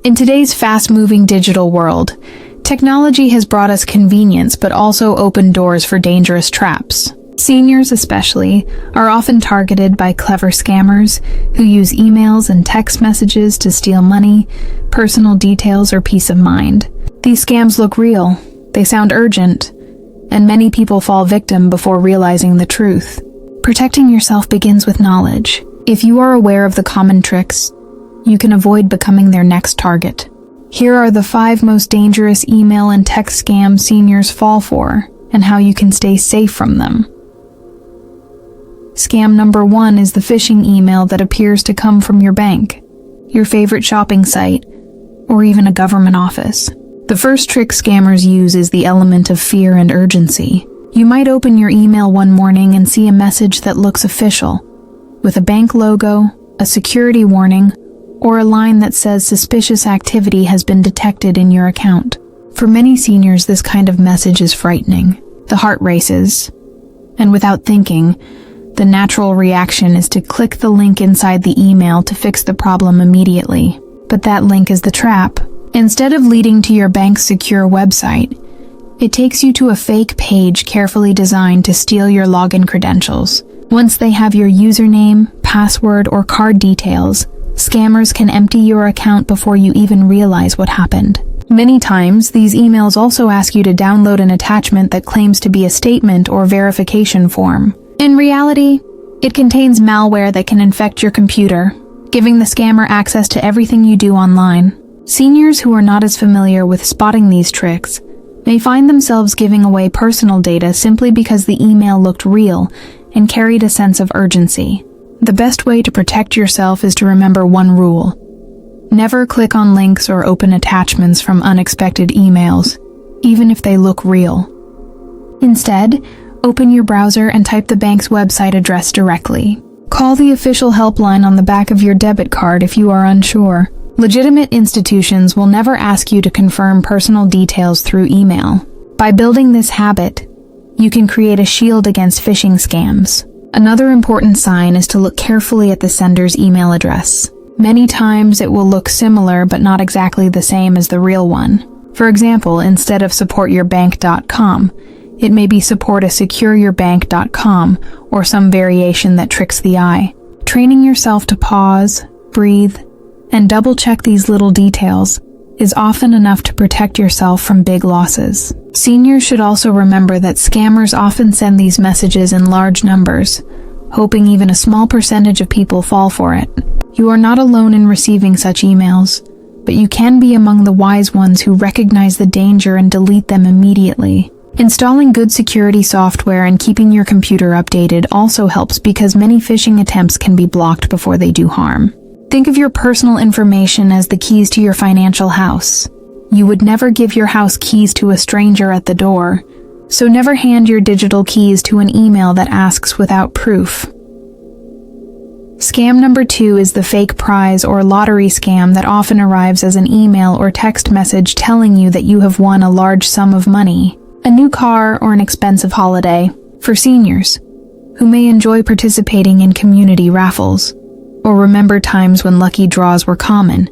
In today's fast-moving digital world, technology has brought us convenience but also opened doors for dangerous traps. Seniors, especially, are often targeted by clever scammers who use emails and text messages to steal money, personal details, or peace of mind. These scams look real, they sound urgent, and many people fall victim before realizing the truth. Protecting yourself begins with knowledge. If you are aware of the common tricks, you can avoid becoming their next target. Here are the 5 most dangerous email and text scams seniors fall for, and how you can stay safe from them. Scam number 1 is the phishing email that appears to come from your bank, your favorite shopping site, or even a government office. The first trick scammers use is the element of fear and urgency. You might open your email one morning and see a message that looks official, with a bank logo, a security warning, or a line that says suspicious activity has been detected in your account. For many seniors, this kind of message is frightening. The heart races, and without thinking, the natural reaction is to click the link inside the email to fix the problem immediately. But that link is the trap. Instead of leading to your bank's secure website, it takes you to a fake page carefully designed to steal your login credentials. Once they have your username, password, or card details, scammers can empty your account before you even realize what happened. Many times, these emails also ask you to download an attachment that claims to be a statement or verification form. In reality, it contains malware that can infect your computer, giving the scammer access to everything you do online. Seniors who are not as familiar with spotting these tricks may find themselves giving away personal data simply because the email looked real and carried a sense of urgency. The best way to protect yourself is to remember one rule. Never click on links or open attachments from unexpected emails, even if they look real. Instead, open your browser and type the bank's website address directly. Call the official helpline on the back of your debit card if you are unsure. Legitimate institutions will never ask you to confirm personal details through email. By building this habit, you can create a shield against phishing scams. Another important sign is to look carefully at the sender's email address. Many times it will look similar but not exactly the same as the real one. For example, instead of supportyourbank.com, it may be supportasecureyourbank.com or some variation that tricks the eye. Training yourself to pause, breathe, and double-check these little details is often enough to protect yourself from big losses. Seniors should also remember that scammers often send these messages in large numbers, hoping even a small percentage of people fall for it. You are not alone in receiving such emails, but you can be among the wise ones who recognize the danger and delete them immediately. Installing good security software and keeping your computer updated also helps because many phishing attempts can be blocked before they do harm. Think of your personal information as the keys to your financial house. You would never give your house keys to a stranger at the door, so never hand your digital keys to an email that asks without proof. Scam number 2 is the fake prize or lottery scam that often arrives as an email or text message telling you that you have won a large sum of money, a new car, or an expensive holiday. For seniors, who may enjoy participating in community raffles, or remember times when lucky draws were common,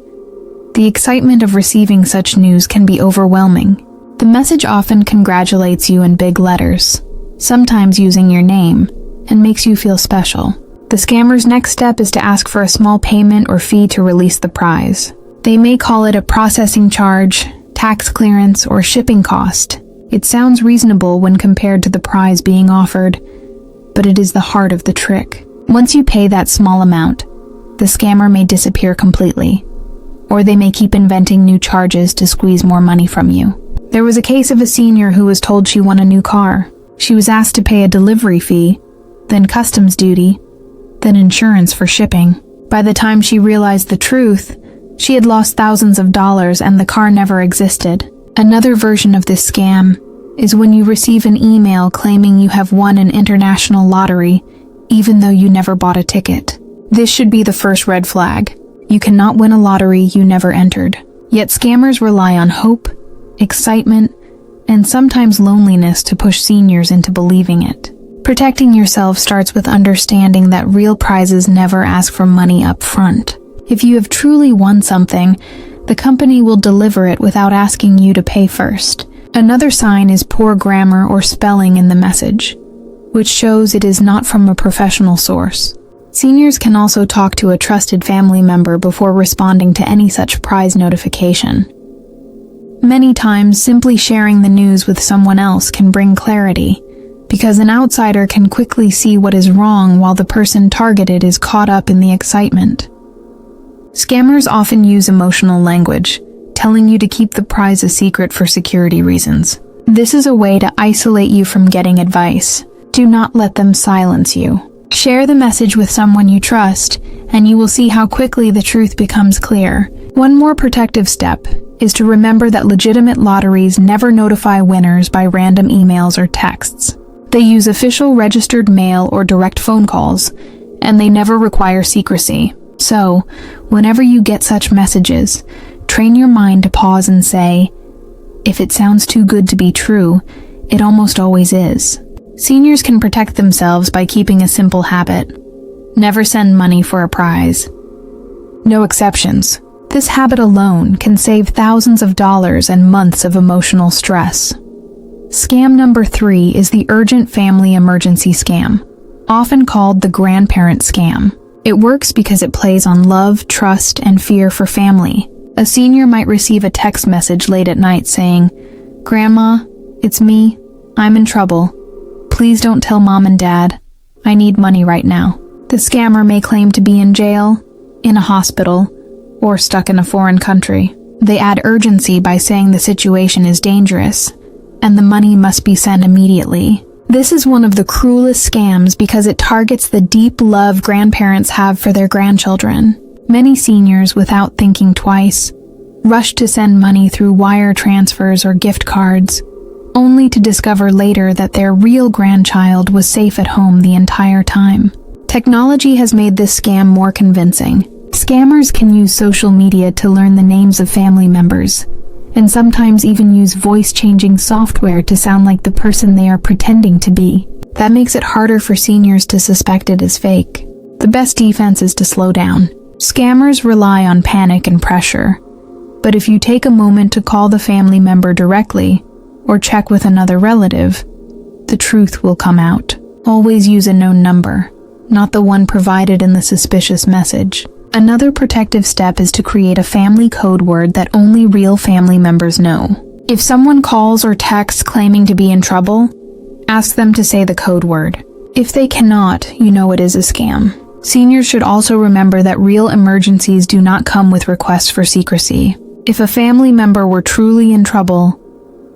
the excitement of receiving such news can be overwhelming. The message often congratulates you in big letters, sometimes using your name, and makes you feel special. The scammer's next step is to ask for a small payment or fee to release the prize. They may call it a processing charge, tax clearance, or shipping cost. It sounds reasonable when compared to the prize being offered, but it is the heart of the trick. Once you pay that small amount, the scammer may disappear completely, or they may keep inventing new charges to squeeze more money from you. There was a case of a senior who was told she won a new car. She was asked to pay a delivery fee, then customs duty, then insurance for shipping. By the time she realized the truth, she had lost thousands of dollars and the car never existed. Another version of this scam is when you receive an email claiming you have won an international lottery, even though you never bought a ticket. This should be the first red flag. You cannot win a lottery you never entered. Yet scammers rely on hope, excitement, and sometimes loneliness to push seniors into believing it. Protecting yourself starts with understanding that real prizes never ask for money up front. If you have truly won something, the company will deliver it without asking you to pay first. Another sign is poor grammar or spelling in the message, which shows it is not from a professional source. Seniors can also talk to a trusted family member before responding to any such prize notification. Many times, simply sharing the news with someone else can bring clarity, because an outsider can quickly see what is wrong while the person targeted is caught up in the excitement. Scammers often use emotional language, telling you to keep the prize a secret for security reasons. This is a way to isolate you from getting advice. Do not let them silence you. Share the message with someone you trust, and you will see how quickly the truth becomes clear. One more protective step is to remember that legitimate lotteries never notify winners by random emails or texts. They use official registered mail or direct phone calls, and they never require secrecy. So, whenever you get such messages, train your mind to pause and say, if it sounds too good to be true, it almost always is. Seniors can protect themselves by keeping a simple habit. Never send money for a prize. No exceptions. This habit alone can save thousands of dollars and months of emotional stress. Scam number 3 is the urgent family emergency scam, often called the grandparent scam. It works because it plays on love, trust, and fear for family. A senior might receive a text message late at night saying, "Grandma, it's me. I'm in trouble. Please don't tell Mom and Dad. I need money right now." The scammer may claim to be in jail, in a hospital, or stuck in a foreign country. They add urgency by saying the situation is dangerous, and the money must be sent immediately. This is one of the cruelest scams because it targets the deep love grandparents have for their grandchildren. Many seniors, without thinking twice, rush to send money through wire transfers or gift cards, only to discover later that their real grandchild was safe at home the entire time. Technology has made this scam more convincing. Scammers can use social media to learn the names of family members, and sometimes even use voice-changing software to sound like the person they are pretending to be. That makes it harder for seniors to suspect it is fake. The best defense is to slow down. Scammers rely on panic and pressure, but if you take a moment to call the family member directly, or check with another relative, the truth will come out. Always use a known number, not the one provided in the suspicious message. Another protective step is to create a family code word that only real family members know. If someone calls or texts claiming to be in trouble, ask them to say the code word. If they cannot, you know it is a scam. Seniors should also remember that real emergencies do not come with requests for secrecy. If a family member were truly in trouble,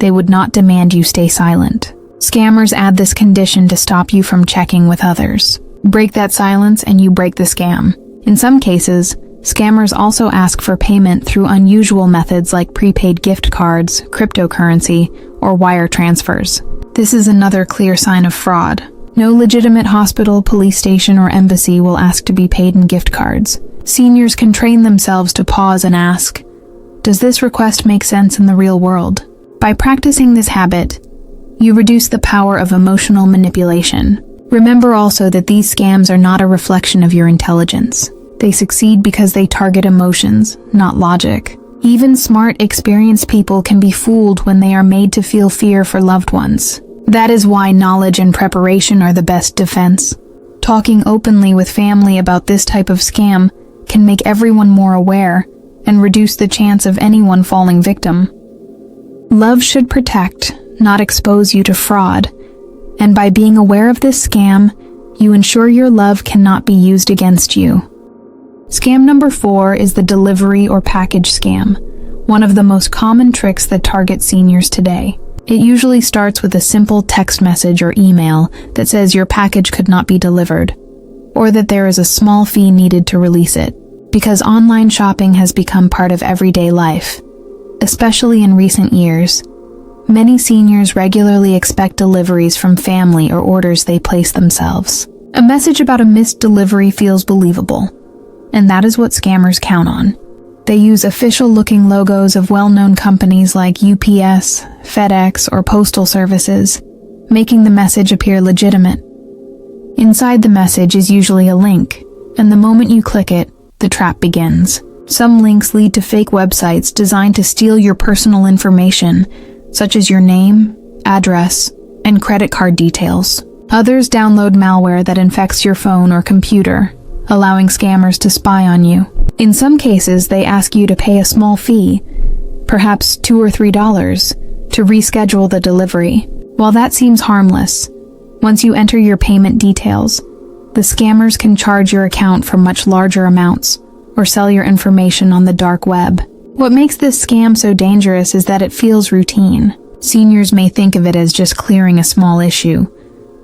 they would not demand you stay silent. Scammers add this condition to stop you from checking with others. Break that silence and you break the scam. In some cases, scammers also ask for payment through unusual methods like prepaid gift cards, cryptocurrency, or wire transfers. This is another clear sign of fraud. No legitimate hospital, police station, or embassy will ask to be paid in gift cards. Seniors can train themselves to pause and ask, does this request make sense in the real world? By practicing this habit, you reduce the power of emotional manipulation. Remember also that these scams are not a reflection of your intelligence. They succeed because they target emotions, not logic. Even smart, experienced people can be fooled when they are made to feel fear for loved ones. That is why knowledge and preparation are the best defense. Talking openly with family about this type of scam can make everyone more aware and reduce the chance of anyone falling victim. Love should protect, not expose you to fraud. And by being aware of this scam, you ensure your love cannot be used against you. Scam number 4 is the delivery or package scam, one of the most common tricks that target seniors today. It usually starts with a simple text message or email that says your package could not be delivered, or that there is a small fee needed to release it. Because online shopping has become part of everyday life, especially in recent years, many seniors regularly expect deliveries from family or orders they place themselves. A message about a missed delivery feels believable, and that is what scammers count on. They use official-looking logos of well-known companies like UPS, FedEx, or postal services, making the message appear legitimate. Inside the message is usually a link, and the moment you click it, the trap begins. Some links lead to fake websites designed to steal your personal information, such as your name, address, and credit card details. Others download malware that infects your phone or computer, allowing scammers to spy on you. In some cases, they ask you to pay a small fee, perhaps $2 or $3, to reschedule the delivery. While that seems harmless, once you enter your payment details, the scammers can charge your account for much larger amounts or sell your information on the dark web. What makes this scam so dangerous is that it feels routine. Seniors may think of it as just clearing a small issue,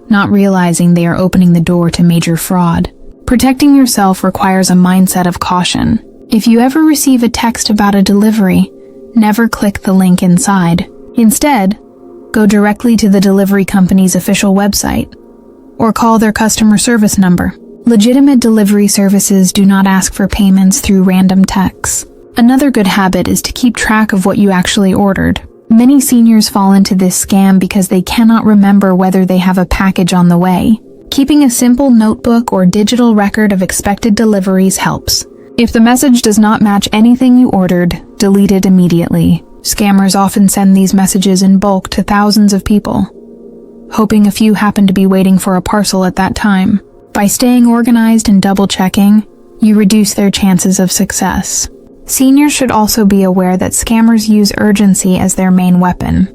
not realizing they are opening the door to major fraud. Protecting yourself requires a mindset of caution. If you ever receive a text about a delivery, never click the link inside. Instead, go directly to the delivery company's official website or call their customer service number. Legitimate delivery services do not ask for payments through random texts. Another good habit is to keep track of what you actually ordered. Many seniors fall into this scam because they cannot remember whether they have a package on the way. Keeping a simple notebook or digital record of expected deliveries helps. If the message does not match anything you ordered, delete it immediately. Scammers often send these messages in bulk to thousands of people, hoping a few happen to be waiting for a parcel at that time. By staying organized and double-checking, you reduce their chances of success. Seniors should also be aware that scammers use urgency as their main weapon.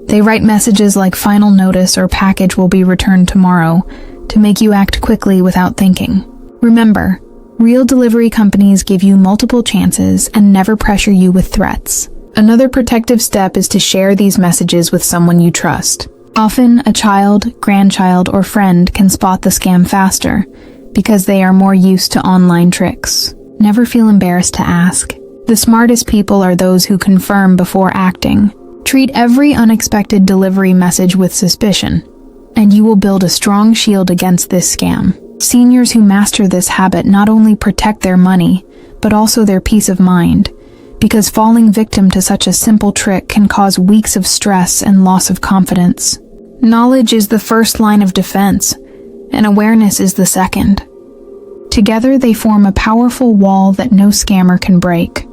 They write messages like "final notice" or "package will be returned tomorrow" to make you act quickly without thinking. Remember, real delivery companies give you multiple chances and never pressure you with threats. Another protective step is to share these messages with someone you trust. Often, a child, grandchild, or friend can spot the scam faster because they are more used to online tricks. Never feel embarrassed to ask. The smartest people are those who confirm before acting. Treat every unexpected delivery message with suspicion, and you will build a strong shield against this scam. Seniors who master this habit not only protect their money, but also their peace of mind, because falling victim to such a simple trick can cause weeks of stress and loss of confidence. Knowledge is the first line of defense, and awareness is the second. Together, they form a powerful wall that no scammer can break.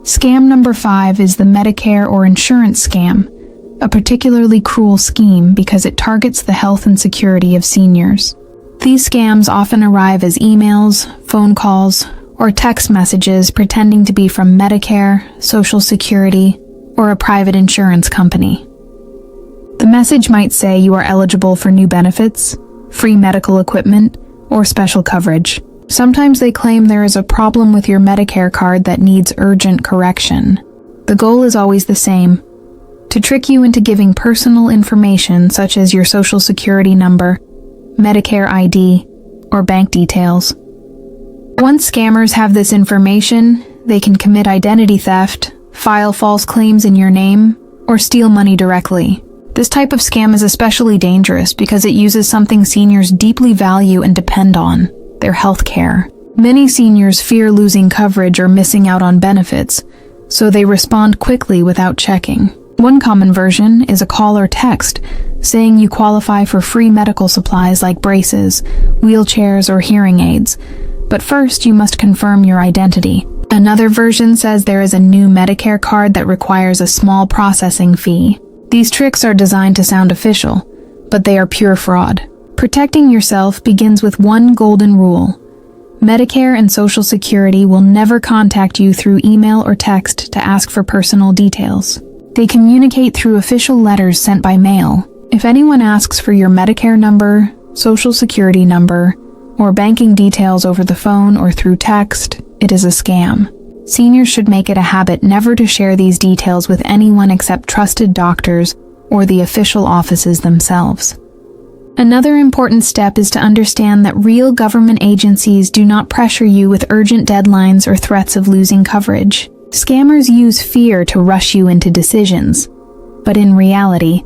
Scam number 5 is the Medicare or insurance scam, a particularly cruel scheme because it targets the health and security of seniors. These scams often arrive as emails, phone calls, or text messages pretending to be from Medicare, Social Security, or a private insurance company. The message might say you are eligible for new benefits, free medical equipment, or special coverage. Sometimes they claim there is a problem with your Medicare card that needs urgent correction. The goal is always the same: to trick you into giving personal information such as your Social Security number, Medicare ID, or bank details. Once scammers have this information, they can commit identity theft, file false claims in your name, or steal money directly. This type of scam is especially dangerous because it uses something seniors deeply value and depend on: their health care. Many seniors fear losing coverage or missing out on benefits, so they respond quickly without checking. One common version is a call or text saying you qualify for free medical supplies like braces, wheelchairs, or hearing aids, but first you must confirm your identity. Another version says there is a new Medicare card that requires a small processing fee. These tricks are designed to sound official, but they are pure fraud. Protecting yourself begins with one golden rule: Medicare and Social Security will never contact you through email or text to ask for personal details. They communicate through official letters sent by mail. If anyone asks for your Medicare number, Social Security number, or banking details over the phone or through text, it is a scam. Seniors should make it a habit never to share these details with anyone except trusted doctors or the official offices themselves. Another important step is to understand that real government agencies do not pressure you with urgent deadlines or threats of losing coverage. Scammers use fear to rush you into decisions, but in reality,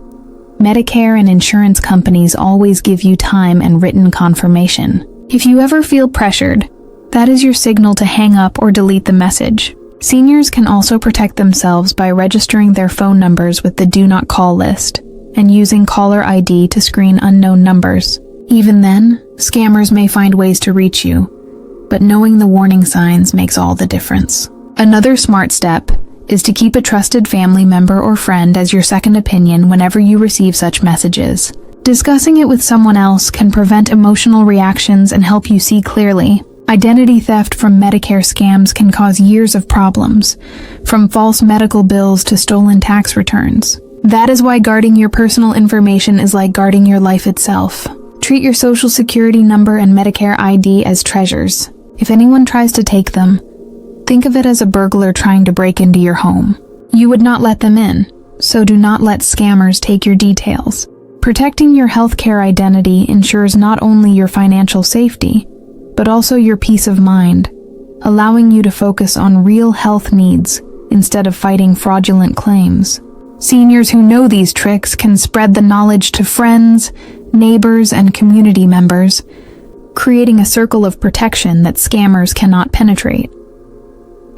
Medicare and insurance companies always give you time and written confirmation. If you ever feel pressured, that is your signal to hang up or delete the message. Seniors can also protect themselves by registering their phone numbers with the Do Not Call list and using caller ID to screen unknown numbers. Even then, scammers may find ways to reach you, but knowing the warning signs makes all the difference. Another smart step is to keep a trusted family member or friend as your second opinion whenever you receive such messages. Discussing it with someone else can prevent emotional reactions and help you see clearly. Identity theft from Medicare scams can cause years of problems, from false medical bills to stolen tax returns. That is why guarding your personal information is like guarding your life itself. Treat your social security number and Medicare ID as treasures. If anyone tries to take them, think of it as a burglar trying to break into your home. You would not let them in, so do not let scammers take your details. Protecting your healthcare identity ensures not only your financial safety, but also your peace of mind, allowing you to focus on real health needs instead of fighting fraudulent claims. Seniors who know these tricks can spread the knowledge to friends, neighbors, and community members, creating a circle of protection that scammers cannot penetrate.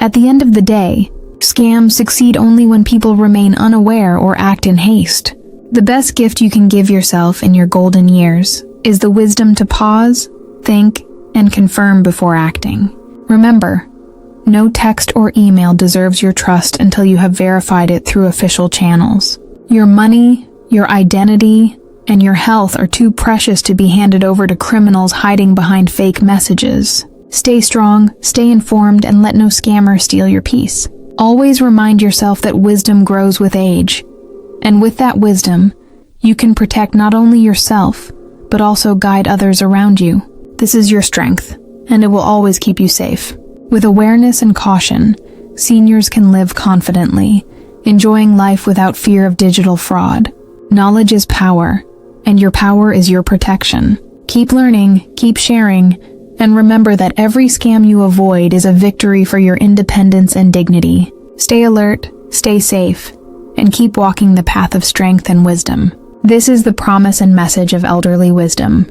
At the end of the day, scams succeed only when people remain unaware or act in haste. The best gift you can give yourself in your golden years is the wisdom to pause, think, and confirm before acting. Remember, no text or email deserves your trust until you have verified it through official channels. Your money, your identity, and your health are too precious to be handed over to criminals hiding behind fake messages. Stay strong, stay informed, and let no scammer steal your peace. Always remind yourself that wisdom grows with age. And with that wisdom, you can protect not only yourself, but also guide others around you. This is your strength, and it will always keep you safe. With awareness and caution, seniors can live confidently, enjoying life without fear of digital fraud. Knowledge is power, and your power is your protection. Keep learning, keep sharing, and remember that every scam you avoid is a victory for your independence and dignity. Stay alert, stay safe, and keep walking the path of strength and wisdom. This is the promise and message of elderly wisdom.